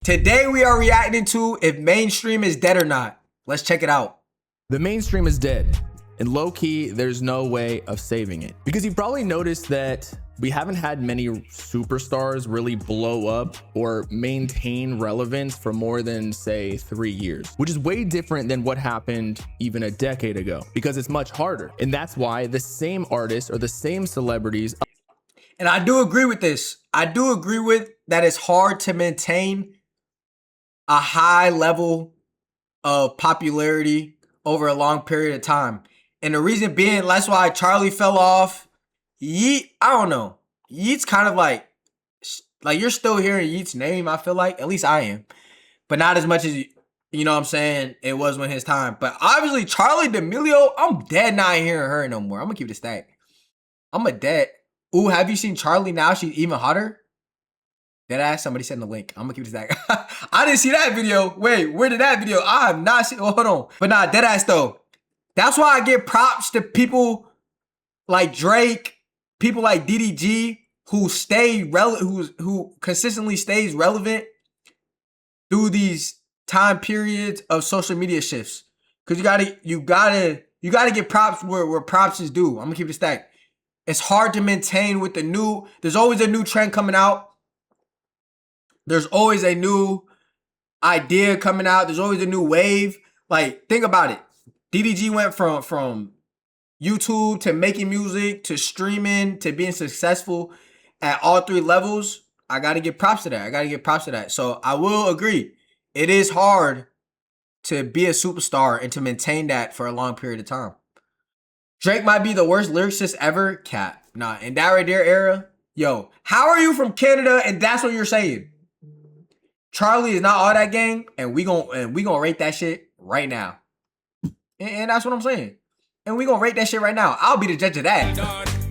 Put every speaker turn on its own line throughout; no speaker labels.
Today we are reacting to if mainstream is dead or not. Let's check it out.
The mainstream is dead, and low-key, there's no way of saving it. Because you've probably noticed that we haven't had many superstars really blow up or maintain relevance for more than, say, 3 years, which is way different than what happened even a decade ago, because it's much harder. And that's why the same artists or the same celebrities.
And I do agree with this. I do agree with that it's hard to maintain a high level of popularity over a long period of time. And the reason being, that's why Charlie fell off. Yeet, I don't know. Yeet's kind of like you're still hearing Yeet's name, I feel like. At least I am. But not as much as, you know what I'm saying, it was when his time. But obviously, Charlie D'Amelio, I'm dead not hearing her no more. I'm going to keep it a stack. I'm a dead. Ooh, have you seen Charlie now? She's even hotter. Deadass, somebody send the link. I'm gonna keep this back. I didn't see that video. Wait, where did that video? I have not seen. Oh, hold on. But nah, deadass though. That's why I give props to people like Drake, people like DDG who stay who consistently stays relevant through these time periods of social media shifts. Cause you gotta get props where props is due. I'm gonna keep it stacked. It's hard to maintain with the new. There's always a new trend coming out. There's always a new idea coming out. There's always a new wave. Like, think about it. DDG went from YouTube to making music to streaming to being successful at all three levels. I got to give props to that. So I will agree. It is hard to be a superstar and to maintain that for a long period of time. Drake might be the worst lyricist ever. Cap. Nah, in that right there era, yo, how are you from Canada and that's what you're saying? Charlie is not all that gang, and we gonna rate that shit right now. And that's what I'm saying. And we gonna rate that shit right now. I'll be the judge of that.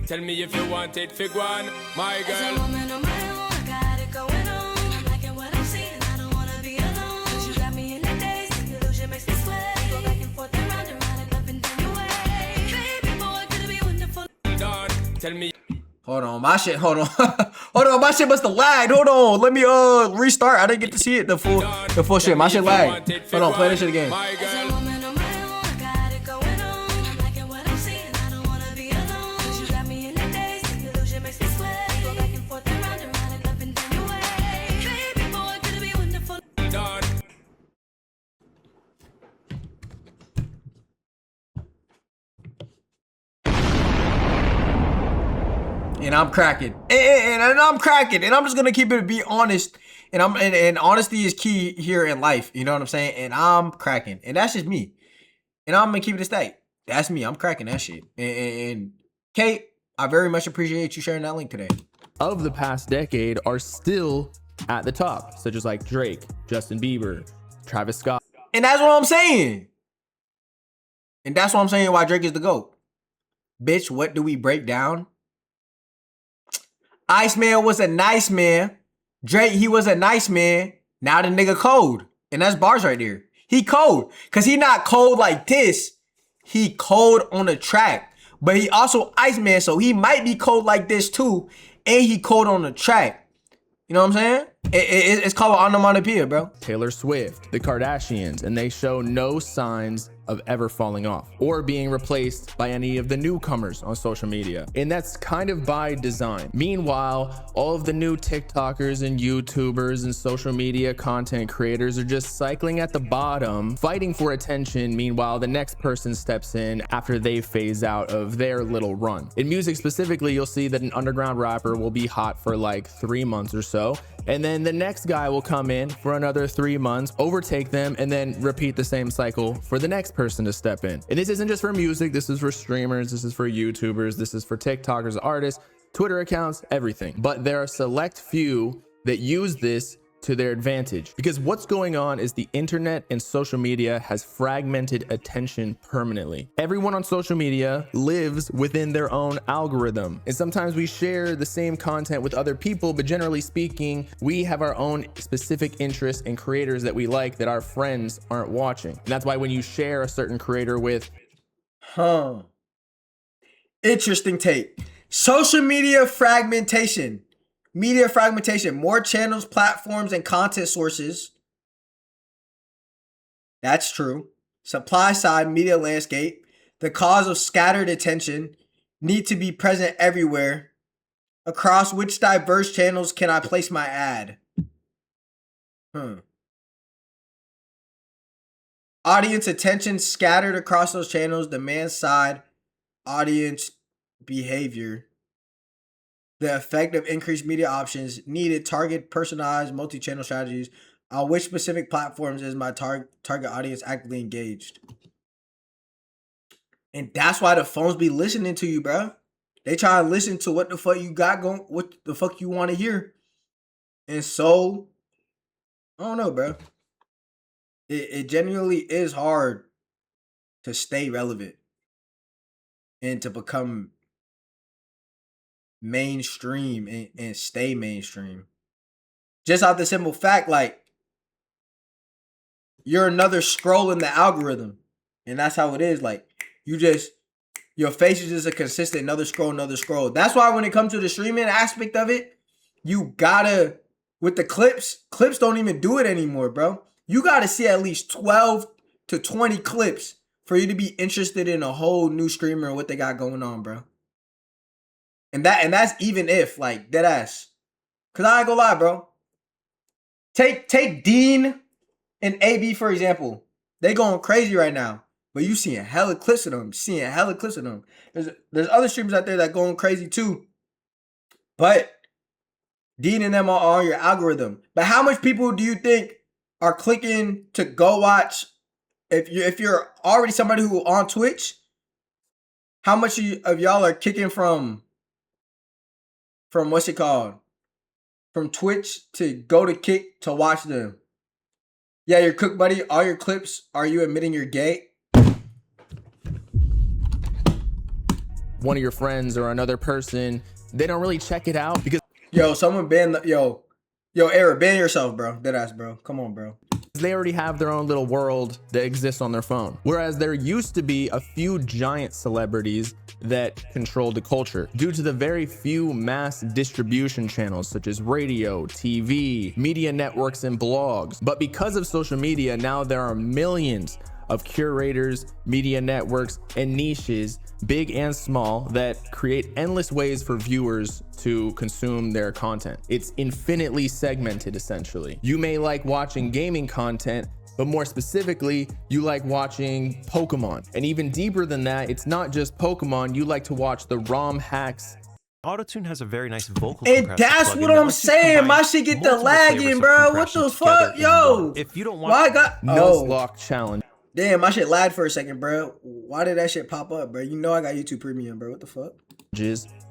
Tell me if you want it, fig one, my girl. Tell me.
Hold on, my shit. Hold on, hold on. My shit must have lagged. Hold on, let me restart. I didn't get to see it the full shit. My shit lagged. Hold on, play this shit again. And I'm cracking. And I'm cracking. And I'm just gonna keep it be honest. And honesty is key here in life. You know what I'm saying? And I'm cracking. And that's just me. And I'm gonna keep it a stack. That's me. I'm cracking that shit. And Kate, I very much appreciate you sharing that link today.
Of the past decade are still at the top, such as like Drake, Justin Bieber, Travis Scott.
And that's what I'm saying. And that's what I'm saying why Drake is the GOAT. Bitch, what do we break down? Iceman was a nice man. Drake, he was a nice man. Now the nigga cold. And that's bars right there. He cold. Because he not cold like this. He cold on the track. But he also Iceman, so he might be cold like this too. And he cold on the track. You know what I'm saying? It's called onomatopoeia, bro.
Taylor Swift, the Kardashians, and they show no signs of ever falling off or being replaced by any of the newcomers on social media. And that's kind of by design. Meanwhile, all of the new TikTokers and YouTubers and social media content creators are just cycling at the bottom, fighting for attention. Meanwhile, the next person steps in after they phase out of their little run. In music specifically, you'll see that an underground rapper will be hot for like 3 months or so. And then the next guy will come in for another 3 months, overtake them, and then repeat the same cycle for the next person to step in. And this isn't just for music. This is for streamers. This is for YouTubers. This is for TikTokers, artists, Twitter accounts, everything. But there are select few that use this to their advantage, because what's going on is the internet and social media has fragmented attention permanently. Everyone on social media lives within their own algorithm, and sometimes we share the same content with other people, but generally speaking, we have our own specific interests and creators that we like that our friends aren't watching. And that's why when you share a certain creator with
interesting take. Social media fragmentation. Media fragmentation. More channels, platforms, and content sources. That's true. Supply side media landscape. The cause of scattered attention. Need to be present everywhere. Across which diverse channels can I place my ad? Audience attention scattered across those channels. Demand side. Audience behavior. The effect of increased media options. Needed target personalized multi-channel strategies. On which specific platforms is my target audience actively engaged? And that's why the phones be listening to you, bro. They try to listen to what the fuck you got going, what the fuck you want to hear. And so, I don't know, bro. It genuinely is hard to stay relevant and to become mainstream and stay mainstream. Just out the simple fact, like, you're another scroll in the algorithm. And that's how it is. Like, your face is just a consistent another scroll. That's why when it comes to the streaming aspect of it, you gotta, with the clips don't even do it anymore, bro. You gotta see at least 12 to 20 clips for you to be interested in a whole new streamer and what they got going on, bro. And that's even if, like, dead ass. Cause I ain't gonna lie, bro. Take Dean and AB, for example. They going crazy right now. But you seeing hella clips of them. There's other streamers out there that going crazy too. But Dean and them are on your algorithm. But how much people do you think are clicking to go watch? If you're already somebody who on Twitch, how much of y'all are kicking from what's it called? From Twitch to go to Kick to watch them? Yeah, your Cook Buddy, all your clips, are you admitting you're gay?
One of your friends or another person, they don't really check it out because
Someone ban Era, ban yourself, bro. Deadass, bro. Come on, bro.
they already have their own little world that exists on their phone. Whereas there used to be a few giant celebrities that controlled the culture due to the very few mass distribution channels such as radio, TV, media networks, and blogs. But because of social media, now there are millions of curators, media networks, and niches, big and small, that create endless ways for viewers to consume their content. It's infinitely segmented, essentially. You may like watching gaming content, but more specifically, you like watching Pokemon. And even deeper than that, it's not just Pokemon, you like to watch the ROM hacks.
Autotune has a very nice vocal
And
compressor
that's
plugin
what
that
I'm
lets you
saying.
combine
My shit get the
multiple flavors
lagging,
of
bro. What
compression
the
together
fuck?
in
Yo.
one. If you don't want
Why I got
Nuzlocke challenge.
Damn, my shit lagged for a second, bro. Why did that shit pop up, bro? You know I got YouTube Premium, bro. What the fuck?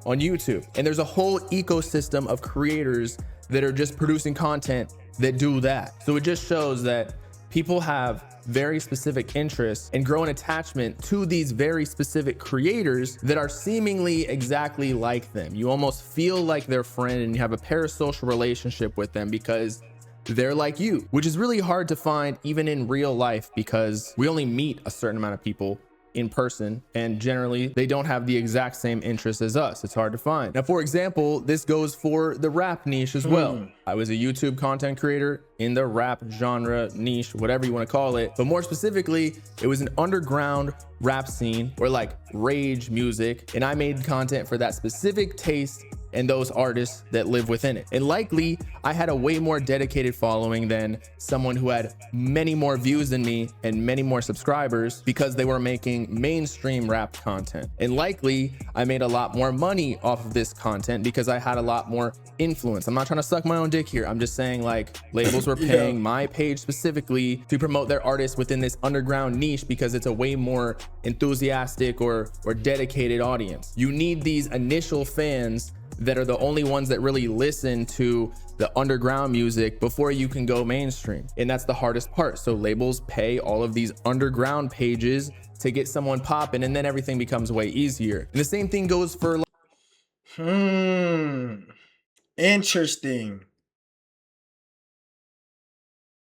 On YouTube. And there's a whole ecosystem of creators that are just producing content that do that. So it just shows that people have very specific interests and grow an attachment to these very specific creators that are seemingly exactly like them. You almost feel like their friend and you have a parasocial relationship with them because they're like you, which is really hard to find even in real life because we only meet a certain amount of people in person, and generally they don't have the exact same interests as us. It's hard to find. Now, for example, this goes for the rap niche as well. I was a YouTube content creator in the rap genre niche, whatever you want to call it. But more specifically, it was an underground rap scene or like rage music. And I made content for that specific taste and those artists that live within it. And likely I had a way more dedicated following than someone who had many more views than me and many more subscribers because they were making mainstream rap content. And likely I made a lot more money off of this content because I had a lot more influence. I'm not trying to suck my own dick here. I'm just saying, like, labels were paying my page specifically to promote their artists within this underground niche because it's a way more enthusiastic or dedicated audience. You need these initial fans that are the only ones that really listen to the underground music before you can go mainstream. And that's the hardest part. So labels pay all of these underground pages to get someone popping, and then everything becomes way easier. And the same thing goes for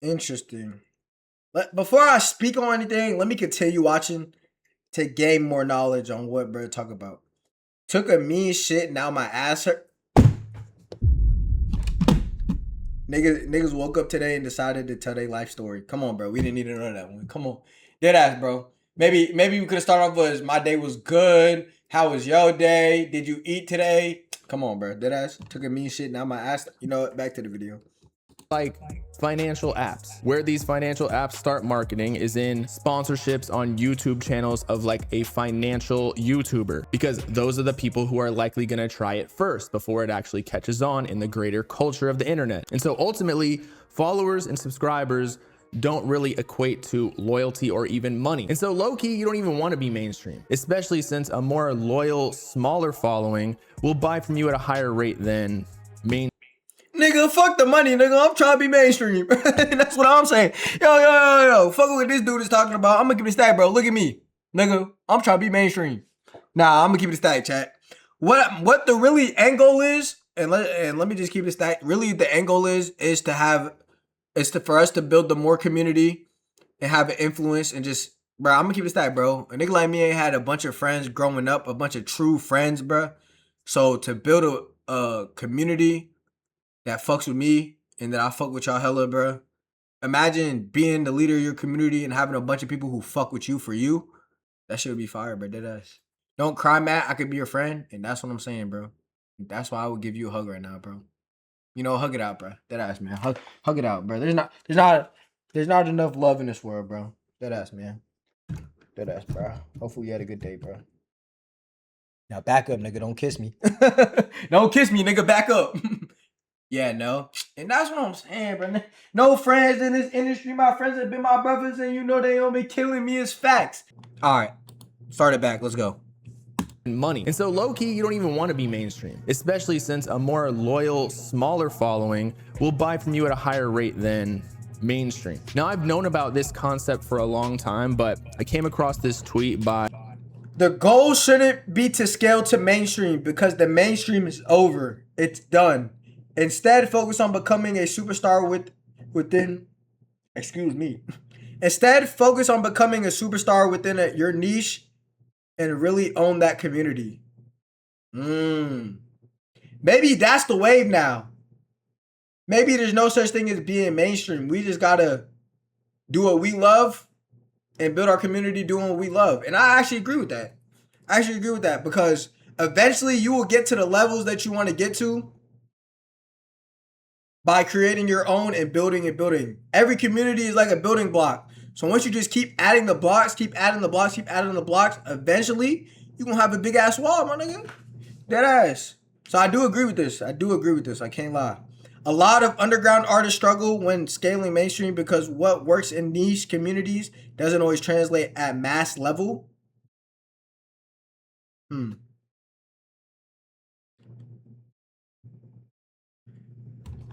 Interesting. But before I speak on anything, let me continue watching to gain more knowledge on what bro talk about. Took a mean shit, now my ass hurt. Niggas woke up today and decided to tell their life story. Come on, bro. We didn't need to know that one. Come on. Dead ass, bro. Maybe we could have started off with my day was good. How was your day? Did you eat today? Come on, bro. Dead ass. Took a mean shit. Now my ass. You know what? Back to the video.
Like financial apps. Where these financial apps start marketing is in sponsorships on YouTube channels of like a financial YouTuber, because those are the people who are likely going to try it first before it actually catches on in the greater culture of the internet. And so ultimately, followers and subscribers don't really equate to loyalty or even money. And so low-key, you don't even want to be mainstream, especially since a more loyal, smaller following will buy from you at a higher rate than mainstream.
Nigga, fuck the money, nigga. I'm trying to be mainstream. That's what I'm saying. Yo. Fuck what this dude is talking about. I'm gonna keep it stack, bro. Look at me. Nigga, I'm trying to be mainstream. Nah, I'm gonna keep it stack, chat. What the really end goal is, and let me just keep it stack. Really, the end goal is for us to build the more community and have an influence and just, bro, I'm gonna keep it stack, bro. A nigga like me ain't had a bunch of friends growing up, a bunch of true friends, bro. So to build a community that fucks with me and that I fuck with y'all hella, bro. Imagine being the leader of your community and having a bunch of people who fuck with you for you. That shit would be fire, bro. Deadass. Don't cry, Matt. I could be your friend, and that's what I'm saying, bro. That's why I would give you a hug right now, bro. You know, hug it out, bro. Deadass, man. Hug it out, bro. There's not enough love in this world, bro. Deadass, man. Deadass, bro. Hopefully you had a good day, bro. Now back up, nigga. Don't kiss me. Don't kiss me, nigga. Back up. Yeah, no. And that's what I'm saying, bro. No friends in this industry. My friends have been my brothers, and you know they don't be killing me as facts. All right. Start it back. Let's go.
Money. And so low-key, you don't even want to be mainstream, especially since a more loyal, smaller following will buy from you at a higher rate than mainstream. Now, I've known about this concept for a long time, but I came across this tweet by...
The goal shouldn't be to scale to mainstream because the mainstream is over. It's done. Instead, focus on becoming a superstar within. Excuse me. Instead, focus on becoming a superstar within your niche and really own that community. Maybe that's the wave now. Maybe there's no such thing as being mainstream. We just gotta do what we love and build our community doing what we love. And I actually agree with that. I actually agree with that because eventually you will get to the levels that you want to get to by creating your own and building and building. Every community is like a building block. So once you just keep adding the blocks, eventually you're going to have a big ass wall, my nigga. Dead ass. So I do agree with this. I can't lie. A lot of underground artists struggle when scaling mainstream because what works in niche communities doesn't always translate at mass level.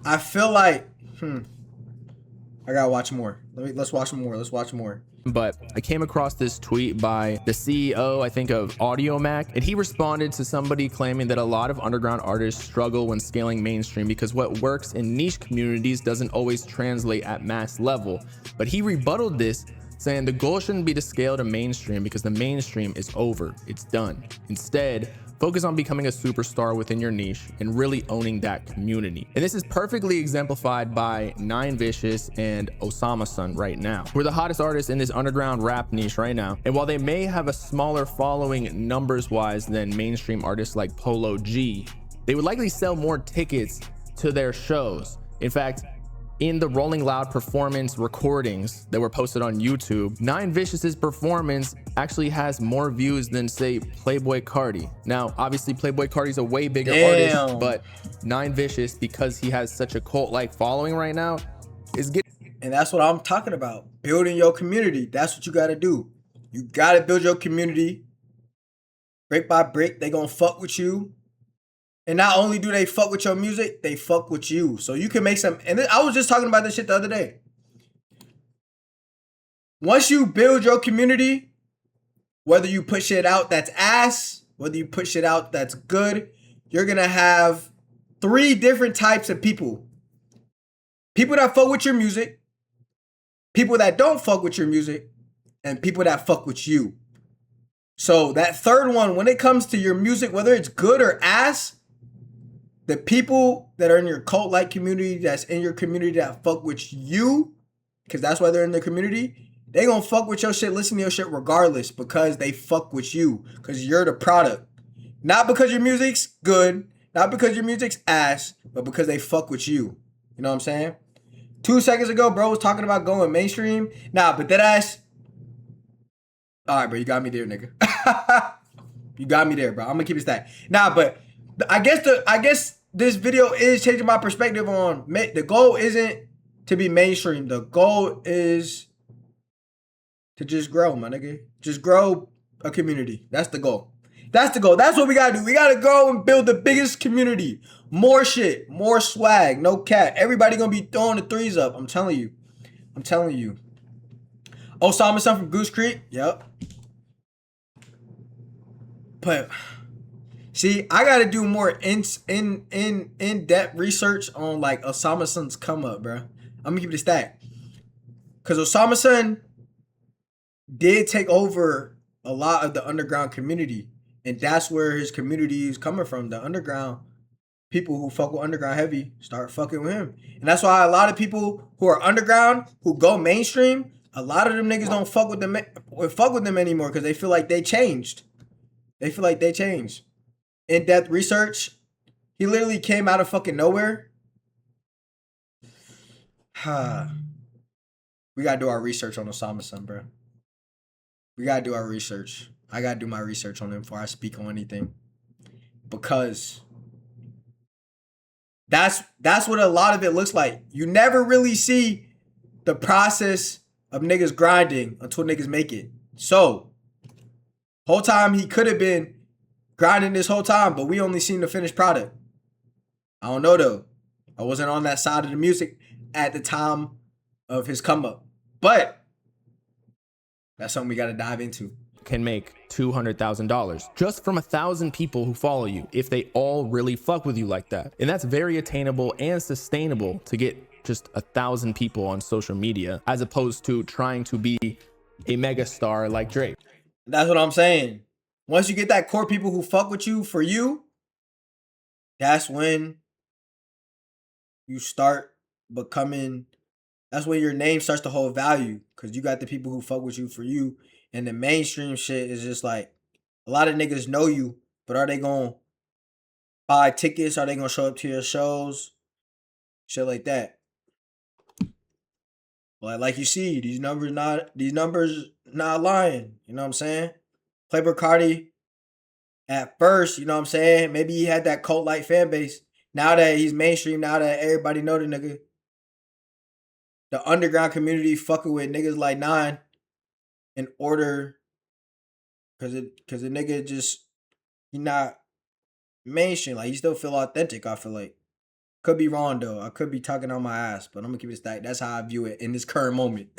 I feel like, I gotta watch more. Let's watch more.
But I came across this tweet by the CEO, I think, of MoreOfMatt, and he responded to somebody claiming that a lot of underground artists struggle when scaling mainstream because what works in niche communities doesn't always translate at mass level. But he rebutted this, saying the goal shouldn't be to scale to mainstream because the mainstream is over. It's done. Instead, focus on becoming a superstar within your niche and really owning that community. And this is perfectly exemplified by Nine Vicious and Osama Sun right now. We're the hottest artists in this underground rap niche right now. And while they may have a smaller following numbers wise than mainstream artists like Polo G, they would likely sell more tickets to their shows. In fact, in the Rolling Loud performance recordings that were posted on YouTube, Nine Vicious's performance actually has more views than, say, Playboi Carti. Now, obviously, Playboi Carti's a way bigger artist, but Nine Vicious, because he has such a cult-like following right now, is getting...
And that's what I'm talking about. Building your community. That's what you got to do. You got to build your community. Brick by brick, they going to fuck with you. And not only do they fuck with your music, they fuck with you. So you can make some... And I was just talking about this shit the other day. Once you build your community, whether you put shit out that's ass, whether you put shit out that's good, you're going to have 3 different types of people. People that fuck with your music, people that don't fuck with your music, and people that fuck with you. So that third one, when it comes to your music, whether it's good or ass, the people that are in your cult-like community, that's in your community that fuck with you, because that's why they're in the community, they gonna fuck with your shit, listen to your shit regardless, because they fuck with you, because you're the product. Not because your music's good, not because your music's ass, but because they fuck with you. You know what I'm saying? 2 seconds ago, bro was talking about going mainstream. Nah, but that ass. All right, bro, you got me there, nigga. You got me there, bro. I'm gonna keep it stacked. Nah, but I guess this video is changing my perspective on the goal isn't to be mainstream. The goal is to just grow, my nigga. Just grow a community. That's the goal. That's the goal. That's what we gotta do. We gotta go and build the biggest community. More shit, more swag, no cap. Everybody gonna be throwing the threes up. I'm telling you. I'm telling you. Osama son from Goose Creek. Yep. But see, I gotta do more in-depth research on like Osama son's come up, bro. I'm gonna keep it a stack. Cause Osama son did take over a lot of the underground community. And that's where his community is coming from. The underground people who fuck with underground heavy start fucking with him. And that's why a lot of people who are underground, who go mainstream, a lot of them niggas don't fuck with them anymore because they feel like they changed. They feel like they changed. In-depth research. He literally came out of fucking nowhere. We gotta do our research on Osama son, bro. We gotta do our research. I gotta do my research on him before I speak on anything. Because that's what a lot of it looks like. You never really see the process of niggas grinding until niggas make it. So, whole time he could have been grinding this whole time, but we only seen the finished product. I don't know though. I wasn't on that side of the music at the time of his come up. But that's something we gotta dive into.
Can make $200,000 just from 1,000 people who follow you if they all really fuck with you like that. And that's very attainable and sustainable to get just 1,000 people on social media as opposed to trying to be a mega star like Drake.
That's what I'm saying. Once you get that core people who fuck with you for you, that's when you start becoming, that's when your name starts to hold value because you got the people who fuck with you for you. And the mainstream shit is just like, a lot of niggas know you, but are they gonna buy tickets? Are they gonna show up to your shows? Shit like that. Like you see, these numbers not lying. You know what I'm saying? Playboy Carti, at first, you know what I'm saying? Maybe he had that cult-like fan base. Now that he's mainstream, now that everybody know the nigga, the underground community fucking with niggas like Nine in order, cause the nigga just, he not mainstream. Like, he still feel authentic, I feel like. Could be wrong though. I could be talking on my ass, but I'm gonna keep it stacked. That's how I view it in this current moment.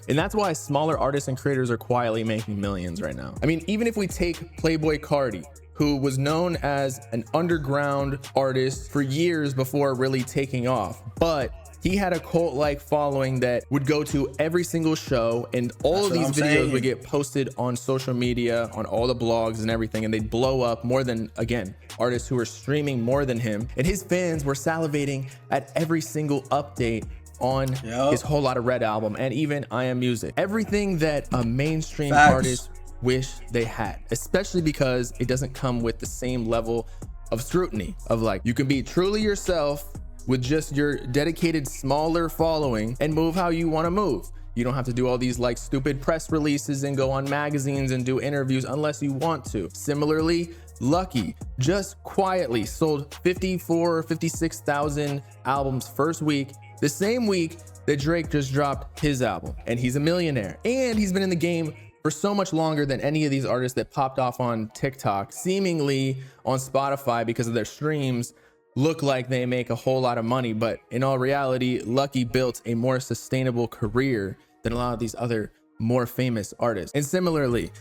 And that's why smaller artists and creators are quietly making millions right now. I mean, even if we take Playboy Carti, who was known as an underground artist for years before really taking off, but he had a cult-like following that would go to every single show, and all of these videos would get posted on social media, on all the blogs and everything, and they'd blow up more than, again, artists who were streaming more than him. And his fans were salivating at every single update on his Whole Lotta Red album and even I Am Music. Everything that a mainstream artist wish they had, especially because it doesn't come with the same level of scrutiny of like, you can be truly yourself with just your dedicated smaller following and move how you want to move. You don't have to do all these like stupid press releases and go on magazines and do interviews unless you want to. Similarly, Lucky just quietly sold 54 or 56,000 albums first week, the same week that Drake just dropped his album, and he's a millionaire. And he's been in the game for so much longer than any of these artists that popped off on TikTok, seemingly on Spotify because of their streams look like they make a whole lot of money, but in all reality, Lucky built a more sustainable career than a lot of these other more famous artists. And similarly,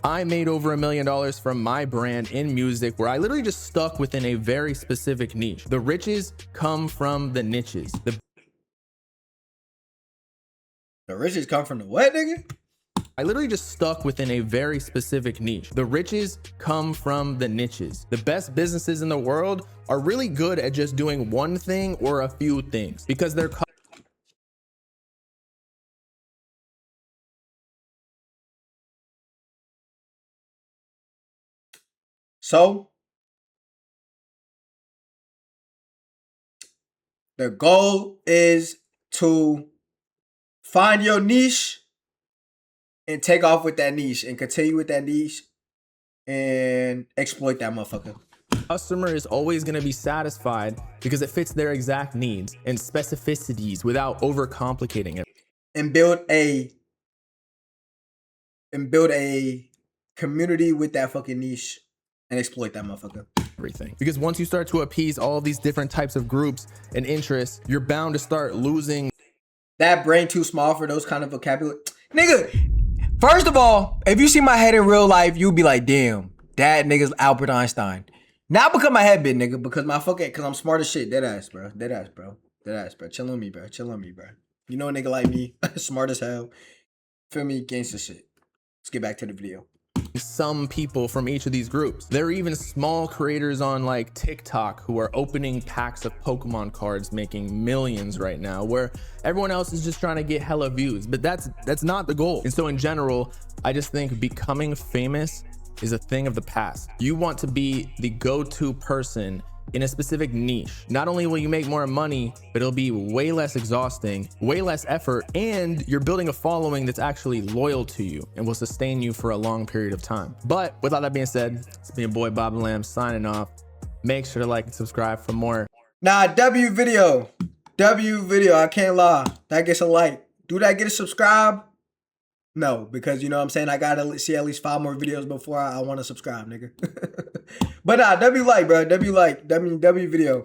I made over $1 million from my brand in music where I literally just stuck within a very specific niche. The riches come from the niches. The
riches come from the what, nigga?
I literally just stuck within a very specific niche. The riches come from the niches. The best businesses in the world are really good at just doing one thing or a few things because they're
So the goal is to find your niche and take off with that niche and continue with that niche and exploit that motherfucker.
customer is always going to be satisfied because it fits their exact needs and specificities without overcomplicating it.
And build a community with that fucking niche and exploit that motherfucker.
Everything. Because once you start to appease all these different types of groups and interests, you're bound to start losing
that brain too small for those kind of vocabulary. Nigga, first of all, if you see my head in real life, you'll be like, damn, that nigga's Albert Einstein. Not because my head big, nigga, because I'm smart as shit. Dead ass, bro. Dead ass, bro. Chill on me, bro. You know a nigga like me, smart as hell. Feel me? Gangsta shit. Let's get back to the video.
some people from each of these groups. There are even small creators on like TikTok who are opening packs of Pokemon cards, making millions right now, where everyone else is just trying to get hella views, but that's not the goal. And so in general, I just think becoming famous is a thing of the past. You want to be the go-to person in a specific niche. Not only will you make more money, but it'll be way less exhausting, way less effort, and you're building a following that's actually loyal to you and will sustain you for a long period of time. But with all that being said, it's been your boy Bob Lamb signing off. Make sure to like and subscribe for more.
Nah, W video, I can't lie. That gets a like. Do that get a subscribe? No, because you know what I'm saying, I gotta see at least 5 more videos before I want to subscribe, nigga. But nah, W like, bro. W video.